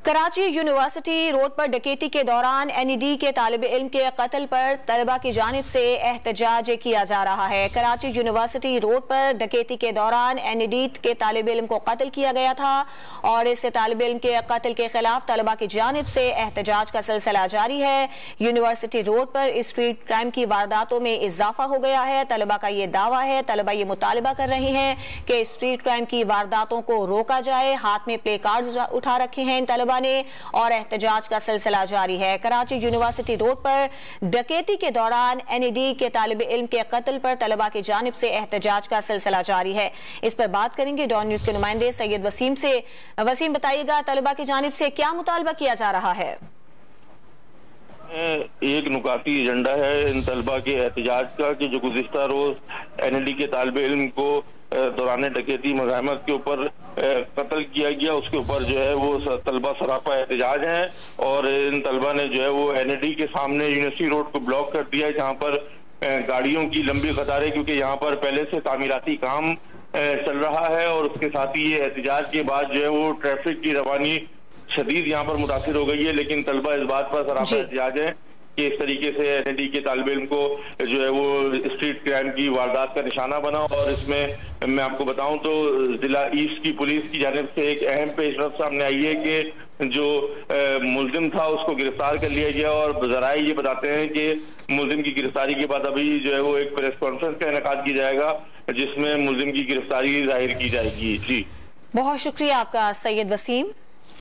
Karachi university road पर डकैती के दौरान एनईडी के तालिब इल्म के कत्ल पर तलबा की जानिब से एहतजाज किया जा रहा है। कराची यूनिवर्सिटी रोड पर डकैती के दौरान एनईडी के तालिब इल्म को कत्ल किया गया था और इस तालिब इल्म के कत्ल के खिलाफ तलबा की जानिब से एहतजाज का सिलसिला जारी है। यूनिवर्सिटी रोड पर स्ट्रीट क्राइम की वारदातों में इजाफा हो गया है। तलबा का ये दावा है, तलबा ये मुतालबा कर रहे हैं कि स्ट्रीट क्राइम की वारदातों को रोका जाए। हाथ में प्ले कार्ड उठा रखे हैं इन तलबा ने और एहतजाज का सिलसिला जारी है। कराची यूनिवर्सिटी रोड पर डकैती के दौरान एनईडी के तालिब इल्म के कत्ल पर तलबा की जानिब से एहतजाज का सिलसिला जारी है। इस पर बात करेंगे डॉन न्यूज के नुमाइंदे सैयद वसीम से। वसीम, बताइएगा तलबा की जानिब से क्या मुतालबा किया जा रहा है? एक नुकाती एजेंडा है इन तलबा के एहतजाज का कि जो गुज़िश्ता रोज एनईडी के तालिब इल्म को दौरान डकैती मज़ाहमत के ऊपर कत्ल किया गया, उसके ऊपर जो है वो तलबा सरापा एहतजाज हैं और इन तलबा ने जो है वो एनईडी के सामने यूनिवर्सिटी रोड को ब्लॉक कर दिया है, जहाँ पर गाड़ियों की लंबी कतारें, क्योंकि यहाँ पर पहले से तामीराती काम चल रहा है और उसके साथ ही ये एहतजाज के बाद जो है वो ट्रैफिक की रवानी शदीद यहाँ पर मुतासिर हो गई है। लेकिन तलबा इस बात पर सरापा एहतजाज है कि इस तरीके से एनईडी के तालिब इल्म को जो है वो स्ट्रीट क्राइम की वारदात का निशाना बना। और इसमें मैं आपको बताऊं तो जिला ईस्ट की पुलिस की जानिब से एक अहम पेशरफ सामने आई है कि जो मुल्जिम था उसको गिरफ्तार कर लिया गया और ज़राए ये बताते हैं कि मुल्जिम की गिरफ्तारी के बाद अभी जो है वो एक प्रेस कॉन्फ्रेंस का इनेकाद किया जाएगा जिसमें मुल्जिम की गिरफ्तारी जाहिर की जाएगी। जी, बहुत शुक्रिया आपका सैयद वसीम।